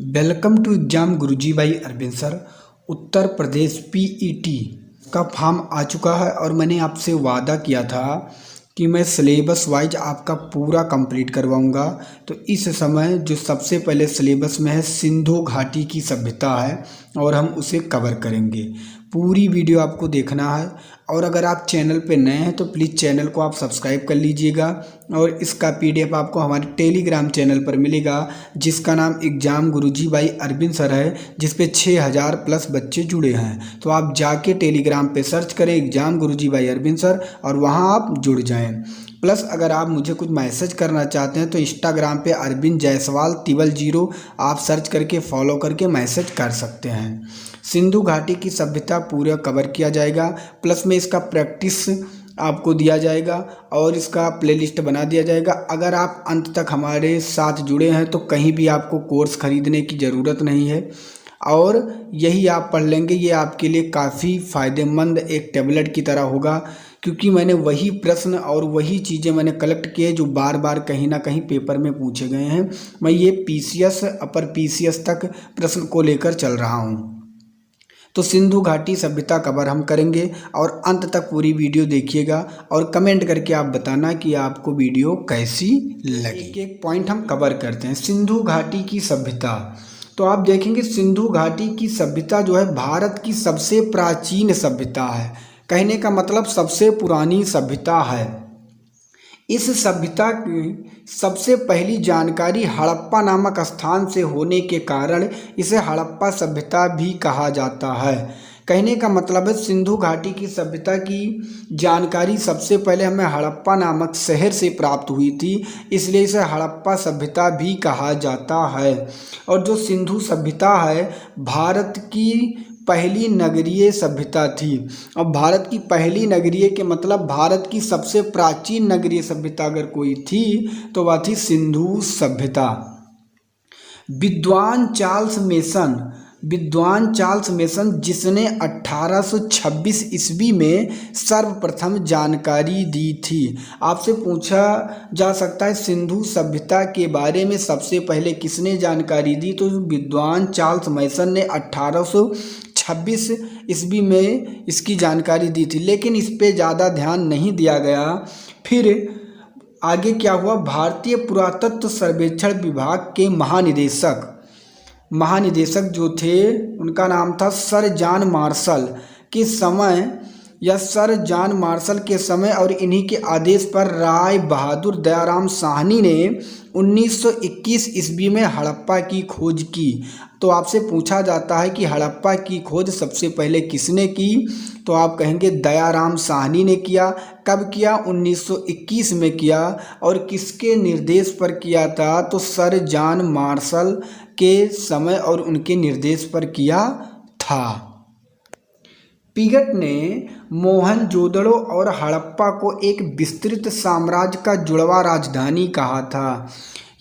Welcome to exam गुरुजी भाई Arvind sir. Uttar Pradesh PET का form आ चुका है और मैंने आपसे वादा किया था कि मैं सिलेबस वाइज आपका पूरा कंप्लीट करवाऊंगा। तो इस समय जो सबसे पहले सिलेबस में है सिंधु घाटी की सभ्यता है और हम उसे कवर करेंगे। पूरी वीडियो आपको देखना है और अगर आप चैनल पे नए हैं तो प्लीज़ चैनल को आप सब्सक्राइब कर लीजिएगा और इसका पीडीएफ आपको हमारे टेलीग्राम चैनल पर मिलेगा जिसका नाम एग्जाम गुरुजी भाई अरविंद सर है, जिस पे 6000 प्लस बच्चे जुड़े हैं। तो आप जाके टेलीग्राम पे सर्च करें एग्जाम गुरुजी भाई अरविंद सर और वहाँ आप जुड़ जाएं। प्लस अगर आप मुझे कुछ मैसेज करना चाहते हैं तो इंस्टाग्राम पे अरविंद जायसवाल 000 आप सर्च करके फॉलो करके मैसेज कर सकते हैं। सिंधु घाटी की सभ्यता पूरा कवर किया जाएगा, प्लस में इसका प्रैक्टिस आपको दिया जाएगा और इसका प्लेलिस्ट बना दिया जाएगा। अगर आप अंत तक हमारे साथ जुड़े हैं तो कहीं भी आपको कोर्स खरीदने की ज़रूरत नहीं है और यही आप पढ़ लेंगे। ये आपके लिए काफ़ी फ़ायदेमंद एक टैबलेट की तरह होगा, क्योंकि मैंने वही प्रश्न और वही चीज़ें मैंने कलेक्ट किए जो बार बार कहीं ना कहीं पेपर में पूछे गए हैं। मैं ये पीसीएस अपर पीसीएस तक प्रश्न को लेकर चल रहा हूँ। तो सिंधु घाटी सभ्यता कवर हम करेंगे और अंत तक पूरी वीडियो देखिएगा और कमेंट करके आप बताना कि आपको वीडियो कैसी लगी। एक एक पॉइंट हम कवर करते हैं। सिंधु घाटी की सभ्यता, तो आप देखेंगे सिंधु घाटी की सभ्यता जो है भारत की सबसे प्राचीन सभ्यता है। कहने का मतलब सबसे पुरानी सभ्यता है। इस सभ्यता की सबसे पहली जानकारी हड़प्पा नामक स्थान से होने के कारण इसे हड़प्पा सभ्यता भी कहा जाता है। कहने का मतलब है सिंधु घाटी की सभ्यता की जानकारी सबसे पहले हमें हड़प्पा नामक शहर से प्राप्त हुई थी, इसलिए इसे हड़प्पा सभ्यता भी कहा जाता है। और जो सिंधु सभ्यता है भारत की पहली नगरीय सभ्यता थी। अब भारत की पहली नगरीय के मतलब भारत की सबसे प्राचीन नगरीय सभ्यता अगर कोई थी तो वह थी सिंधु सभ्यता। विद्वान चार्ल्स मेसन जिसने 1826 ईस्वी में सर्वप्रथम जानकारी दी थी। आपसे पूछा जा सकता है सिंधु सभ्यता के बारे में सबसे पहले किसने जानकारी दी, तो विद्वान चार्ल्स मेसन ने 1826 ईस्वी में इसकी जानकारी दी थी, लेकिन इस पे ज़्यादा ध्यान नहीं दिया गया। फिर आगे क्या हुआ, भारतीय पुरातत्व सर्वेक्षण विभाग के महानिदेशक जो थे उनका नाम था सर जॉन मार्शल के समय या सर जॉन मार्शल के समय और इन्हीं के आदेश पर राय बहादुर दयाराम साहनी ने 1921 ईस्वी में हड़प्पा की खोज की। तो आपसे पूछा जाता है कि हड़प्पा की खोज सबसे पहले किसने की, तो आप कहेंगे दयाराम साहनी ने किया। कब किया, 1921 में किया। और किसके निर्देश पर किया था, तो सर जॉन मार्शल के समय और उनके निर्देश पर किया था। पिगट ने मोहनजोदड़ो और हड़प्पा को एक विस्तृत साम्राज्य का जुड़वा राजधानी कहा था।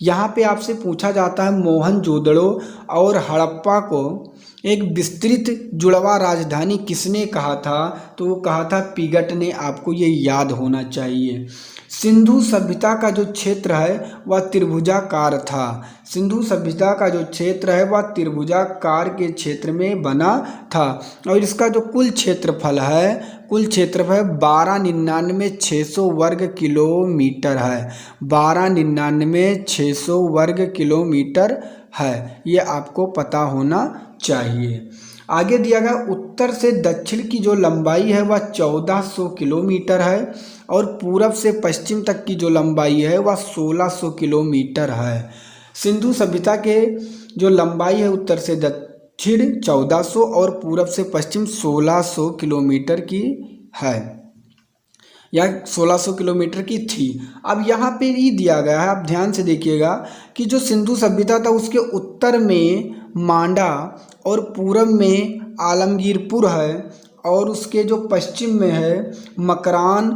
यहाँ पे आपसे पूछा जाता है मोहनजोदड़ो और हड़प्पा को एक विस्तृत जुड़वा राजधानी किसने कहा था, तो वो कहा था पिगट ने। आपको ये याद होना चाहिए। सिंधु सभ्यता का जो क्षेत्र है वह त्रिभुजाकार था। सिंधु सभ्यता का जो क्षेत्र है वह त्रिभुजाकार के क्षेत्र में बना था और इसका जो कुल क्षेत्रफल है 12,99,600 वर्ग किलोमीटर है। 12,99,600 वर्ग किलोमीटर है, ये आपको पता होना चाहिए। आगे दिया गया उत्तर से दक्षिण की जो लंबाई है वह 1400 किलोमीटर है और पूरब से पश्चिम तक की जो लंबाई है वह 1600 किलोमीटर है। सिंधु सभ्यता के जो लंबाई है उत्तर से दक्षिण 1400 और पूरब से पश्चिम 1600 किलोमीटर की है या 1600 किलोमीटर की थी। अब यहाँ पे ये दिया गया है, आप ध्यान से देखिएगा कि जो सिंधु सभ्यता था उसके उत्तर में मांडा और पूरब में आलमगीरपुर है और उसके जो पश्चिम में है मकरान,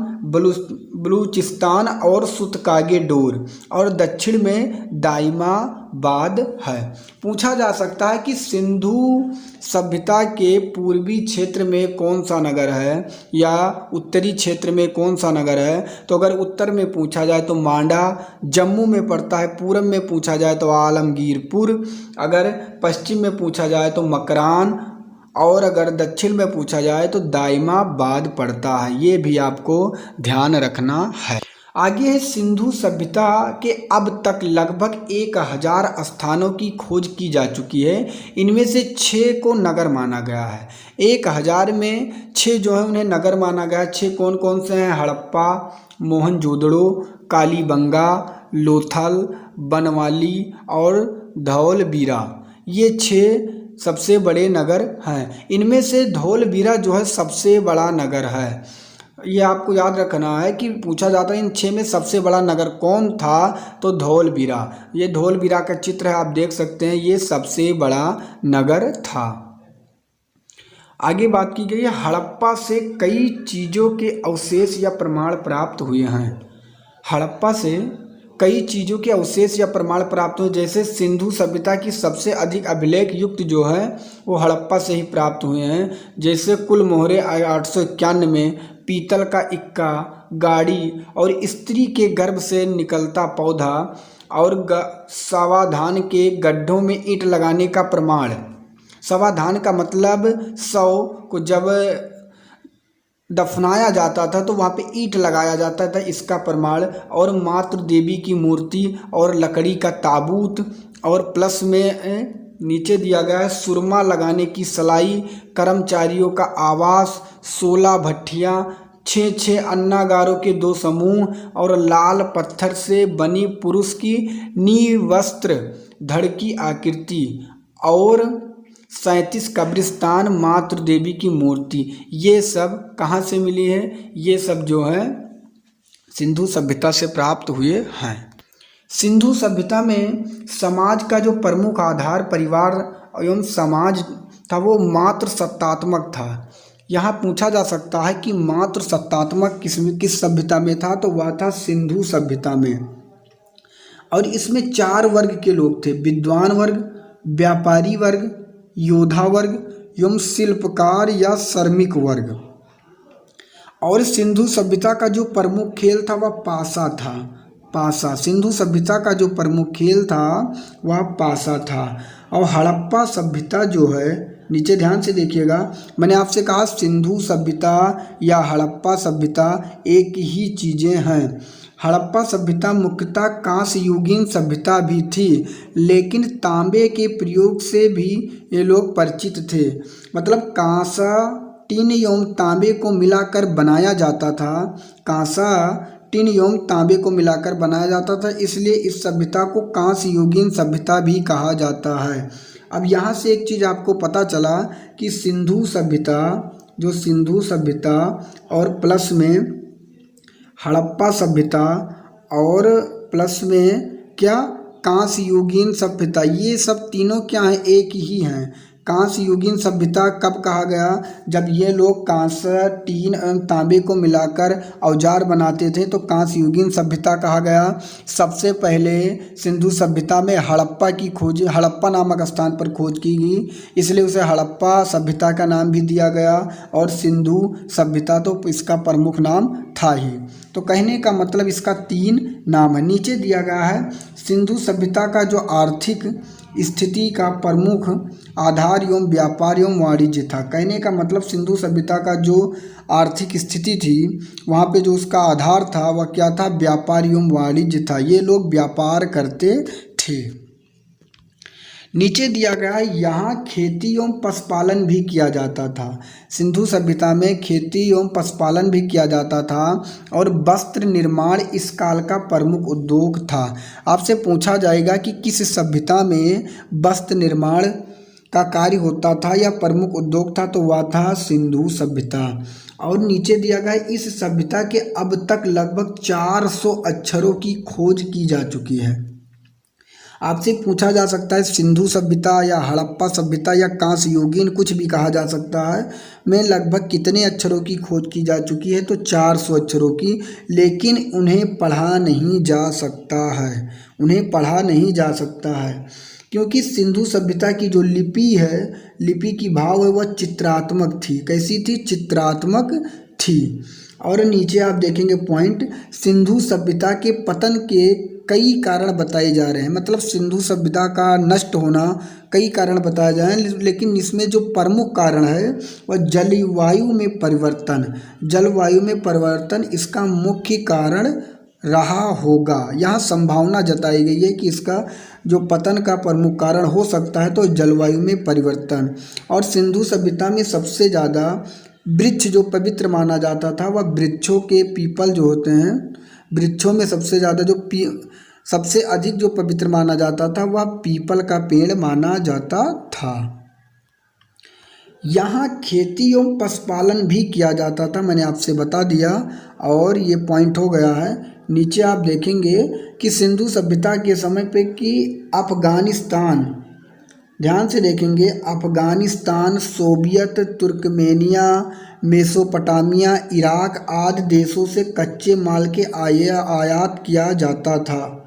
बलूचिस्तान और सुतकागे डोर और दक्षिण में दाइमा बाद है। पूछा जा सकता है कि सिंधु सभ्यता के पूर्वी क्षेत्र में कौन सा नगर है या उत्तरी क्षेत्र में कौन सा नगर है। तो अगर उत्तर में पूछा जाए तो मांडा जम्मू में पड़ता है, पूरब में पूछा जाए तो आलमगीरपुर, अगर पश्चिम में पूछा जाए तो मकरान, और अगर दक्षिण में पूछा जाए तो दाइमाबाद पड़ता है। ये भी आपको ध्यान रखना है। आगे है सिंधु सभ्यता के अब तक लगभग 1000 स्थानों की खोज की जा चुकी है। इनमें से 6 को नगर माना गया है। 1000 में 6 जो है उन्हें नगर माना गया है। 6 कौन कौन से हैं? हड़प्पा, मोहनजोदड़ो, कालीबंगा, लोथल, बनवाली और धौलवीरा। ये 6 सबसे बड़े नगर हैं। इनमें से धौलवीरा जो है सबसे बड़ा नगर है। ये आपको याद रखना है कि पूछा जाता है इन 6 में सबसे बड़ा नगर कौन था, तो धौलवीरा। ये धौलवीरा का चित्र है, आप देख सकते हैं, ये सबसे बड़ा नगर था। आगे बात की गई है हड़प्पा से कई चीज़ों के अवशेष या प्रमाण प्राप्त हुए हैं। हड़प्पा से कई चीज़ों के अवशेष या प्रमाण प्राप्त हुए, जैसे सिंधु सभ्यता की सबसे अधिक अभिलेख युक्त जो है वो हड़प्पा से ही प्राप्त हुए हैं। जैसे कुल मोहरे 891 में, पीतल का इक्का, गाड़ी और स्त्री के गर्भ से निकलता पौधा और सावाधान के गड्ढों में ईंट लगाने का प्रमाण। सावाधान का मतलब शव को जब दफनाया जाता था तो वहाँ पे ईंट लगाया जाता था, इसका प्रमाण। और मातृ देवी की मूर्ति और लकड़ी का ताबूत, और प्लस में नीचे दिया गया है सुरमा लगाने की सलाई, कर्मचारियों का आवास, 16 भट्ठियाँ, 6 अन्नागारों के 2 समूह और लाल पत्थर से बनी पुरुष की नींव वस्त्र धड़ की आकृति और 37 कब्रिस्तान मातृ देवी की मूर्ति। ये सब कहाँ से मिली है? ये सब जो है सिंधु सभ्यता से प्राप्त हुए हैं। सिंधु सभ्यता में समाज का जो प्रमुख आधार परिवार एवं समाज था वो मात्र सत्तात्मक था। यहाँ पूछा जा सकता है कि मात्र सत्तात्मक किस सभ्यता में था, तो वह था सिंधु सभ्यता में। और इसमें 4 वर्ग के लोग थे, विद्वान वर्ग, व्यापारी वर्ग, योद्धा वर्ग एवं शिल्पकार या श्रमिक वर्ग। और सिंधु सभ्यता का जो प्रमुख खेल था वह पासा था। पासा, सिंधु सभ्यता का जो प्रमुख खेल था वह पासा था। और हड़प्पा सभ्यता जो है, नीचे ध्यान से देखिएगा, मैंने आपसे कहा सिंधु सभ्यता या हड़प्पा सभ्यता एक ही चीज़ें हैं। हड़प्पा सभ्यता मुख्यतः कांस्य युगीन सभ्यता भी थी, लेकिन तांबे के प्रयोग से भी ये लोग परिचित थे। मतलब कांसा, टिन एवं तांबे को मिलाकर बनाया जाता था। कांसा, टिन एवं तांबे को मिलाकर बनाया जाता था, इसलिए इस सभ्यता को कांस्य युगीन सभ्यता भी कहा जाता है। अब यहाँ से एक चीज़ आपको पता चला कि सिंधु सभ्यता, जो सिंधु सभ्यता और प्लस में हड़प्पा सभ्यता और प्लस में क्या कांस्य युगीन सभ्यता, ये सब तीनों क्या हैं? एक ही हैं। कांस्य युगीन सभ्यता कब कहा गया? जब ये लोग कांस्य, टीन एवं तांबे को मिलाकर औजार बनाते थे तो कांस्य युगीन सभ्यता कहा गया। सबसे पहले सिंधु सभ्यता में हड़प्पा की खोज, हड़प्पा नामक स्थान पर खोज की गई, इसलिए उसे हड़प्पा सभ्यता का नाम भी दिया गया। और सिंधु सभ्यता तो इसका प्रमुख नाम था ही। तो कहने का मतलब इसका 3 नाम है। नीचे दिया गया है सिंधु सभ्यता का जो आर्थिक स्थिति का प्रमुख आधार एवं व्यापार एवं वाणिज्य था। कहने का मतलब सिंधु सभ्यता का जो आर्थिक स्थिति थी वहाँ पे जो उसका आधार था वह क्या था? व्यापार एवं वाणिज्य था। ये लोग व्यापार करते थे। नीचे दिया गया है यहाँ खेती एवं पशुपालन भी किया जाता था। सिंधु सभ्यता में खेती एवं पशुपालन भी किया जाता था और वस्त्र निर्माण इस काल का प्रमुख उद्योग था। आपसे पूछा जाएगा कि किस सभ्यता में वस्त्र निर्माण का कार्य होता था या प्रमुख उद्योग था, तो वह था सिंधु सभ्यता। और नीचे दिया गया है इस सभ्यता के अब तक लगभग 400 अक्षरों की खोज की जा चुकी है। आपसे पूछा जा सकता है सिंधु सभ्यता या हड़प्पा सभ्यता या कांस्य युगीन, कुछ भी कहा जा सकता है, में लगभग कितने अक्षरों की खोज की जा चुकी है? तो 400 अक्षरों की, लेकिन उन्हें पढ़ा नहीं जा सकता है, उन्हें पढ़ा नहीं जा सकता है, क्योंकि सिंधु सभ्यता की जो लिपि है, लिपि की भाव है वह चित्रात्मक थी। कैसी थी? चित्रात्मक थी। और नीचे आप देखेंगे पॉइंट, सिंधु सभ्यता के पतन के कई कारण बताए जा रहे हैं। मतलब सिंधु सभ्यता का नष्ट होना कई कारण बताए जा रहे हैं, लेकिन इसमें जो प्रमुख कारण है वह जलवायु में परिवर्तन। जलवायु में परिवर्तन इसका मुख्य कारण रहा होगा। यहाँ संभावना जताई गई है कि इसका जो पतन का प्रमुख कारण हो सकता है तो जलवायु में परिवर्तन। और सिंधु सभ्यता में सबसे ज़्यादा वृक्ष जो पवित्र माना जाता था वह वृक्षों के पीपल जो होते हैं, वृक्षों में सबसे ज़्यादा सबसे अधिक जो पवित्र माना जाता था वह पीपल का पेड़ माना जाता था। यहाँ खेती एवं पशुपालन भी किया जाता था, मैंने आपसे बता दिया और ये पॉइंट हो गया है। नीचे आप देखेंगे कि सिंधु सभ्यता के समय पे कि अफगानिस्तान, ध्यान से देखेंगे, अफगानिस्तान, सोवियत, तुर्कमेनिया, मेसोपोटामिया, इराक आदि देशों से कच्चे माल के आयात किया जाता था।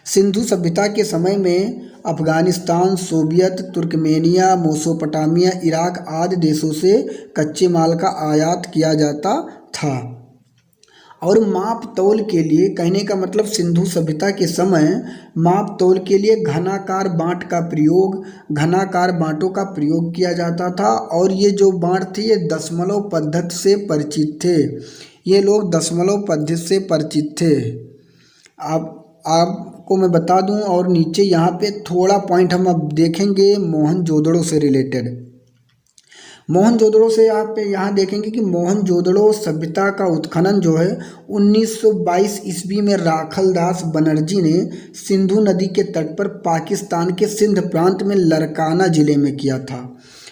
सिंधु सभ्यता के समय में अफगानिस्तान, सोवियत, तुर्कमेनिया, मेसोपोटामिया, इराक आदि देशों से कच्चे माल का आयात किया जाता था। और माप तौल के लिए, कहने का मतलब सिंधु सभ्यता के समय माप तौल के लिए घनाकार बाँट का प्रयोग, घनाकार बाँटों का प्रयोग किया जाता था। और ये जो बाँट थे ये दशमलव पद्धति से परिचित थे। ये लोग दशमलव पद्धति से परिचित थे। आपको मैं बता दूं। और नीचे यहाँ पे थोड़ा पॉइंट हम अब देखेंगे मोहनजोदड़ो से रिलेटेड। मोहनजोदड़ो से आप यहाँ देखेंगे कि मोहनजोदड़ो सभ्यता का उत्खनन जो है 1922 ईस्वी में राखलदास बनर्जी ने सिंधु नदी के तट पर पाकिस्तान के सिंध प्रांत में लरकाना जिले में किया था।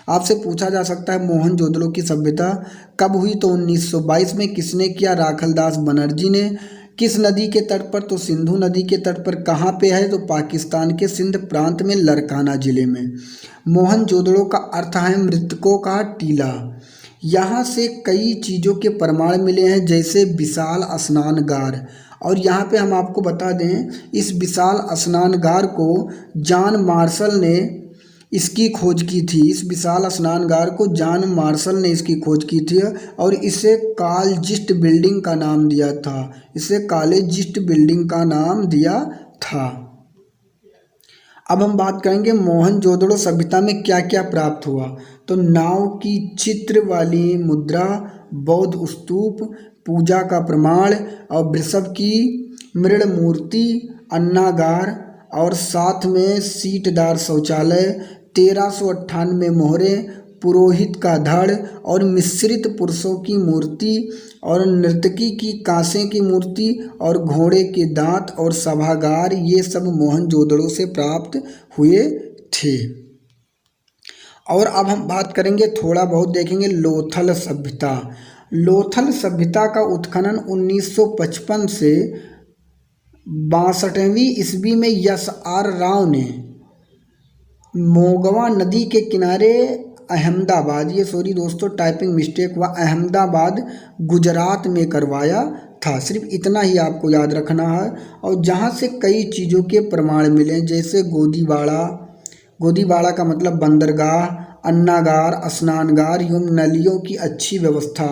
आपसे पूछा जा सकता है मोहनजोदड़ो की सभ्यता कब हुई, तो 1922 में। किसने किया? राखलदास बनर्जी ने। किस नदी के तट पर? तो सिंधु नदी के तट पर। कहाँ पे है? तो पाकिस्तान के सिंध प्रांत में लरकाना जिले में। मोहनजोदड़ो का अर्थ है मृतकों का टीला। यहाँ से कई चीज़ों के प्रमाण मिले हैं, जैसे विशाल स्नानगार। और यहाँ पे हम आपको बता दें, इस विशाल स्नानगार को जॉन मार्शल ने इसकी खोज की थी। इस विशाल स्नानगार को जॉन मार्शल ने इसकी खोज की थी और इसे कालजिस्ट बिल्डिंग का नाम दिया था। इसे कालजिस्ट बिल्डिंग का नाम दिया था। अब हम बात करेंगे मोहनजोदड़ो सभ्यता में क्या क्या प्राप्त हुआ। तो नाव की चित्र वाली मुद्रा, बौद्ध स्तूप, पूजा का प्रमाण और वृषभ की मृण मूर्ति, अन्नागार और साथ में सीटदार शौचालय, 1398 मोहरें, पुरोहित का धड़ और मिश्रित पुरुषों की मूर्ति और नर्तकी की कांसे की मूर्ति और घोड़े के दांत और सभागार, ये सब मोहनजोदड़ो से प्राप्त हुए थे। और अब हम बात करेंगे, थोड़ा बहुत देखेंगे लोथल सभ्यता। लोथल सभ्यता का उत्खनन 1955 से 62वीं ईस्वी में एस.आर. राव ने मोगवा नदी के किनारे अहमदाबाद, ये सॉरी दोस्तों टाइपिंग मिस्टेक हुआ, अहमदाबाद गुजरात में करवाया था। सिर्फ इतना ही आपको याद रखना है। और जहाँ से कई चीज़ों के प्रमाण मिले, जैसे गोदीबाड़ा, गोदीबाड़ा का मतलब बंदरगाह, अन्नागार, स्नानगार एवं नलियों की अच्छी व्यवस्था,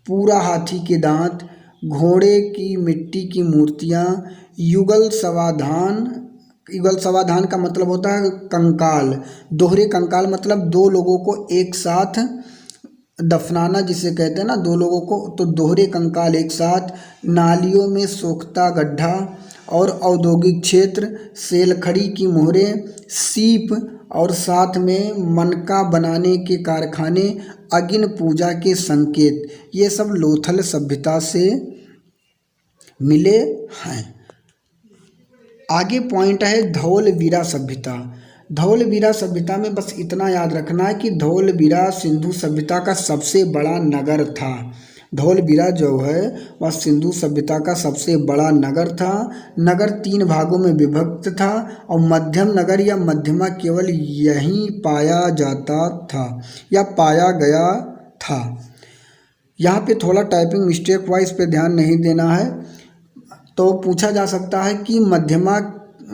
पूरा हाथी के दांत, घोड़े की मिट्टी की मूर्तियाँ, युगल समाधान। युगल समाधान का मतलब होता है कंकाल, दोहरे कंकाल मतलब दो लोगों को एक साथ दफनाना जिसे कहते हैं ना, दो लोगों को, तो दोहरे कंकाल एक साथ, नालियों में सोखता गड्ढा और औद्योगिक क्षेत्र, सेलखड़ी की मोहरें, सीप और साथ में मनका बनाने के कारखाने, अग्नि पूजा के संकेत, ये सब लोथल सभ्यता से मिले हैं। आगे पॉइंट है धौलवीरा सभ्यता। धौलवीरा सभ्यता में बस इतना याद रखना है कि धौलवीरा सिंधु सभ्यता का सबसे बड़ा नगर था। धौलवीरा जो है वह सिंधु सभ्यता का सबसे बड़ा नगर था। नगर 3 भागों में विभक्त था और मध्यम नगर या मध्यमा केवल यहीं पाया जाता था या पाया गया था। यहाँ पे थोड़ा टाइपिंग मिस्टेक हुआ, इस पे ध्यान नहीं देना है। तो पूछा जा सकता है कि मध्यमा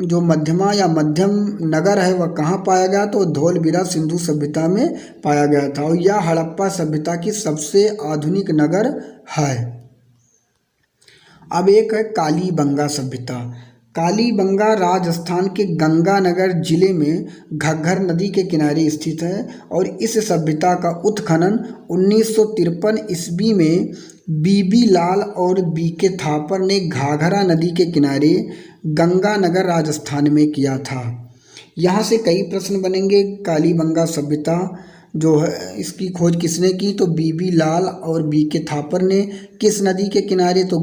जो मध्यमा या मध्यम नगर है वह कहाँ पाया गया, तो धोलवीरा सिंधु सभ्यता में पाया गया था और यह हड़प्पा सभ्यता की सबसे आधुनिक नगर है। अब एक है कालीबंगा सभ्यता। कालीबंगा राजस्थान के गंगानगर जिले में घग्गर नदी के किनारे स्थित है और इस सभ्यता का उत्खनन 1953 ईस्वी में बीबी लाल और बीके थापर ने घाघरा नदी के किनारे गंगानगर राजस्थान में किया था। यहाँ से कई प्रश्न बनेंगे। कालीबंगा सभ्यता जो है इसकी खोज किसने की, तो बीबी लाल और बीके थापर ने। किस नदी के किनारे, तो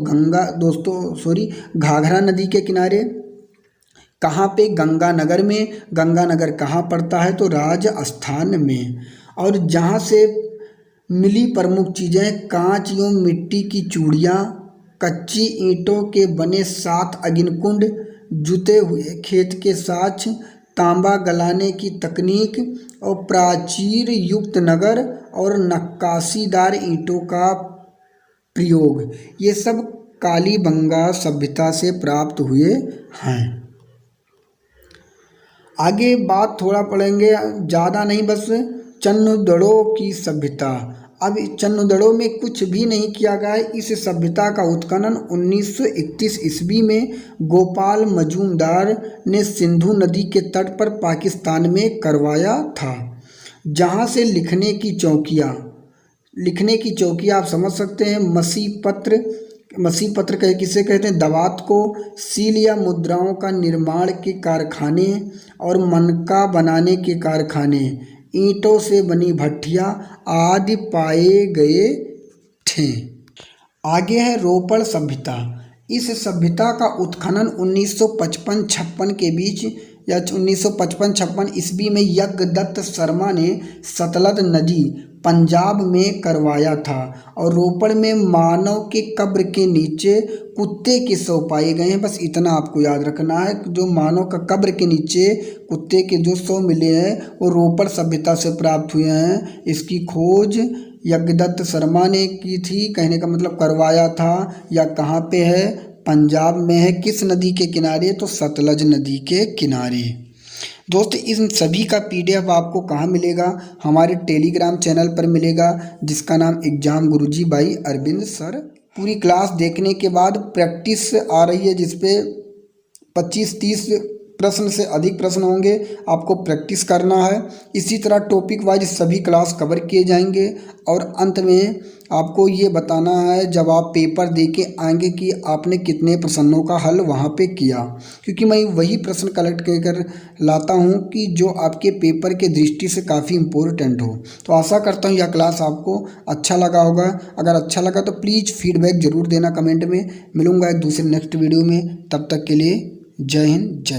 घाघरा नदी के किनारे। कहाँ पे, गंगानगर में। गंगानगर कहाँ पड़ता है, तो राजस्थान में। और जहाँ से मिली प्रमुख चीज़ें कांच एवं मिट्टी की चूड़ियाँ, कच्ची ईंटों के बने 7 अग्निकुंड, जुते हुए खेत के साक्ष्य, तांबा गलाने की तकनीक और प्राचीर युक्त नगर और नक्काशीदार ईंटों का प्रयोग, ये सब कालीबंगा सभ्यता से प्राप्त हुए हैं। आगे बात थोड़ा पढ़ेंगे, ज़्यादा नहीं, बस चन्नुदड़ों की सभ्यता। अब चन्नुदड़ों में कुछ भी नहीं किया गया है। इस सभ्यता का उत्खनन 1931 ईस्वी में गोपाल मजूमदार ने सिंधु नदी के तट पर पाकिस्तान में करवाया था, जहां से लिखने की चौकियाँ आप समझ सकते हैं। मसी पत्र किसे कहते हैं, दवात को। सील या मुद्राओं का निर्माण के कारखाने और मनका बनाने के कारखाने, ईंटों से बनी भट्ठियाँ आदि पाए गए थे। आगे है रोपड़ सभ्यता। इस सभ्यता का उत्खनन 1955-56 के बीच या 1955-56 ईस्वी में यज्ञदत्त शर्मा ने सतलज नदी पंजाब में करवाया था और रोपड़ में मानव के कब्र के नीचे कुत्ते के शव पाए गए हैं। बस इतना आपको याद रखना है, जो मानव का कब्र के नीचे कुत्ते के जो शव मिले हैं वो रोपड़ सभ्यता से प्राप्त हुए हैं। इसकी खोज यज्ञदत्त शर्मा ने की थी, कहने का मतलब करवाया था। या कहाँ पे है, पंजाब में है। किस नदी के किनारे, तो सतलज नदी के किनारे। दोस्त इन सभी का PDF आपको कहाँ मिलेगा, हमारे टेलीग्राम चैनल पर मिलेगा, जिसका नाम exam Guruji by Arvind sir. पूरी क्लास देखने के बाद प्रैक्टिस आ रही है, जिसपे 25-30 प्रश्न से अधिक प्रश्न होंगे, आपको प्रैक्टिस करना है। इसी तरह टॉपिक वाइज सभी क्लास कवर किए जाएंगे और अंत में आपको ये बताना है जब आप पेपर दे के आएंगे कि आपने कितने प्रश्नों का हल वहाँ पे किया, क्योंकि मैं वही प्रश्न कलेक्ट कर लाता हूँ कि जो आपके पेपर के दृष्टि से काफ़ी इम्पोर्टेंट हो। तो आशा करता हूँ यह क्लास आपको अच्छा लगा होगा। अगर अच्छा लगा तो प्लीज़ फीडबैक ज़रूर देना कमेंट में। मिलूँगा एक दूसरे नेक्स्ट वीडियो में, तब तक के लिए जय हिंद जय।